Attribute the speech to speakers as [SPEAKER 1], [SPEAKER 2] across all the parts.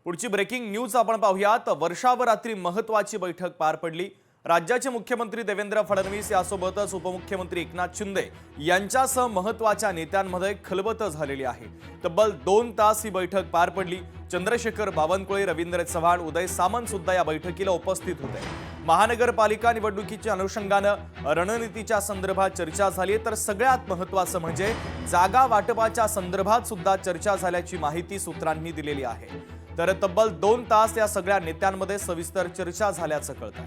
[SPEAKER 1] पुढची breaking news आपण पाहूयात। वर्षावर रात्री महत्त्वाची बैठक पार पडली। राज्याचे मुख्यमंत्री देवेंद्र फडणवीस यासोबतच उपमुख्यमंत्री एकनाथ शिंदे यांच्यासह महत्त्वाच्या नेत्यांमध्ये खलबत झालेली आहे। तब्बल 2 तास ही बैठक पार पडली। चंद्रशेखर बावनकुळे, रवींद्र चव्हाण, उदय सामंत सुद्धा या बैठकीला उपस्थित होते। महानगरपालिका निवडणुकीच्या अनुषंगाने रणनीतीच्या संदर्भात चर्चा झाली, तर सगळ्यात महत्त्वाचं म्हणजे जागा वाटपाच्या संदर्भात सुद्धा चर्चा झाल्याची माहिती सूत्रांनी दिलेली आहे। तर तब्बल 2 तास या सगळ्या नेत्यांमध्ये सविस्तर चर्चा झाल्याचं कळतंय।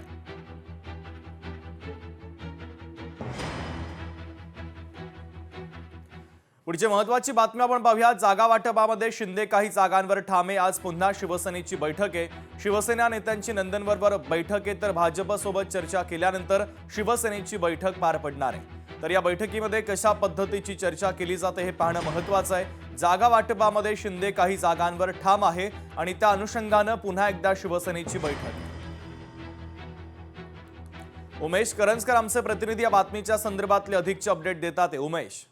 [SPEAKER 1] पुढची महत्त्वाची बातमी आपण पाहूया। जागा वाटपामध्ये शिंदे काही जागांवर ठामे। आज पुन्हा शिवसेनेची बैठक आहे। शिवसेना नेत्यांची नंदनवरवर बैठक आहे, तर भाजपसोबत चर्चा केल्यानंतर शिवसेनेची बैठक पार पडणार आहे। तर या बैठकीमध्ये कशा पद्धतीची चर्चा केली जाते हे पाहणं महत्त्वाचं आहे। जागा वाटपामध्ये शिंदे काही जागांवर ठाम आहे आणि त्या अनुषंगाने पुन्हा एकदा शिवसेनेची बैठक आहे। उमेश करंजकर आमचे प्रतिनिधी या बातमीच्या संदर्भातले अधिकचे अपडेट देतात। उमेश,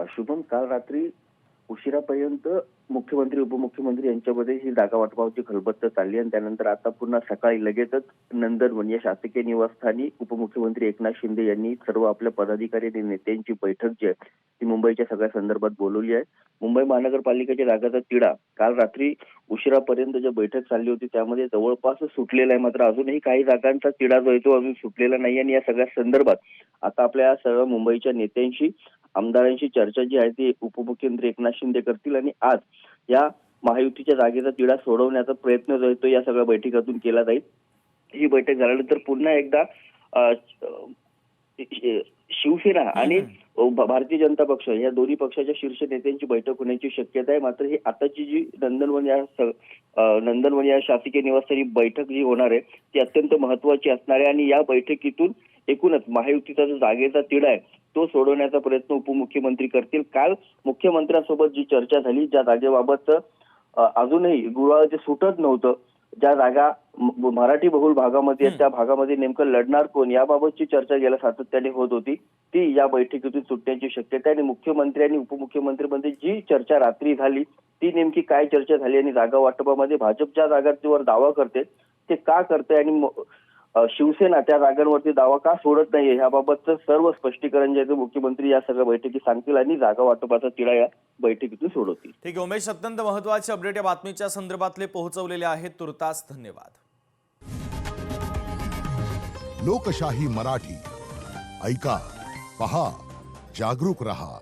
[SPEAKER 2] शुभम, काल रात्री उशिरापर्यंत मुख्यमंत्री उपमुख्यमंत्री यांच्यामध्ये ही जागा वाटपाची खलबत्त चालली आणि त्यानंतर आता पुन्हा सकाळी लगेचच नंदनवन या शासकीय निवासस्थानी उपमुख्यमंत्री एकनाथ शिंदे यांनी सर्व आपल्या पदाधिकारी आणि नेत्यांची बैठक जी आहे ती मुंबईच्या सगळ्या संदर्भात बोलवली आहे। मुंबई महानगरपालिकेच्या जागाचा तिढा काल रात्री उशिरापर्यंत जी बैठक चालली होती त्यामध्ये जवळपास सुटलेला आहे, मात्र अजूनही काही जागांचा तिढा जो आहे तो अजून सुटलेला नाही। आणि या सगळ्या संदर्भात आता आपल्या सर्व मुंबईच्या नेत्यांशी आमदारांशी चर्चा जी आहे ती उपमुख्यमंत्री एकनाथ शिंदे करतील आणि आज या महायुतीच्या जागेचा तिढा सोडवण्याचा प्रयत्न जो आहे तो या सगळ्या बैठकीतून केला जाईल। ही बैठक झाल्यानंतर पुन्हा एकदा शिवसेना आणि भारतीय जनता पक्ष या दोन्ही पक्षाच्या शीर्ष नेत्यांची बैठक होण्याची शक्यता आहे। मात्र ही आताची जी नंदनवन या शासकीय निवासस्थानी बैठक जी होणार आहे ती अत्यंत महत्त्वाची असणार आहे आणि या बैठकीतून एकूणच महायुतीचा जो जागेचा तिढा आहे तो सोडवण्याचा प्रयत्न उपमुख्यमंत्री करतील। काल मुख्यमंत्र्यांसोबत जी चर्चा झाली, ज्या जागेबाबत अजूनही गुळाचे सुटत नव्हतं, ज्या जागा मराठी बहुल भागामध्ये त्या भागामध्ये नेमकं लढणार कोण याबाबतची चर्चा गेल्या सातत्याने होत होती, ती या बैठकीतून सुटण्याची शक्यता आहे। आणि मुख्यमंत्री आणि उपमुख्यमंत्रीमध्ये जी चर्चा रात्री झाली ती नेमकी काय चर्चा झाली आणि जागा वाटपामध्ये भाजप ज्या जागांवर दावा करते ते का करते आणि शिवसेना त्या जागांवरती दावा का सोडत नाहीये याबाबतचं सर्व स्पष्टीकरण जे मुख्यमंत्री या सगळ्या बैठकीत सांगतील आणि जागा वाटपाचा तिढा या बैठकीतून सोडवतील।
[SPEAKER 1] ठीक आहे उमेश, अत्यंत महत्त्वाचे अपडेट या बातमीच्या संदर्भातले पोहोचवलेले आहेत। तुर्तास धन्यवाद।
[SPEAKER 3] लोकशाही मराठी ऐका, पहा, जागरूक रहा।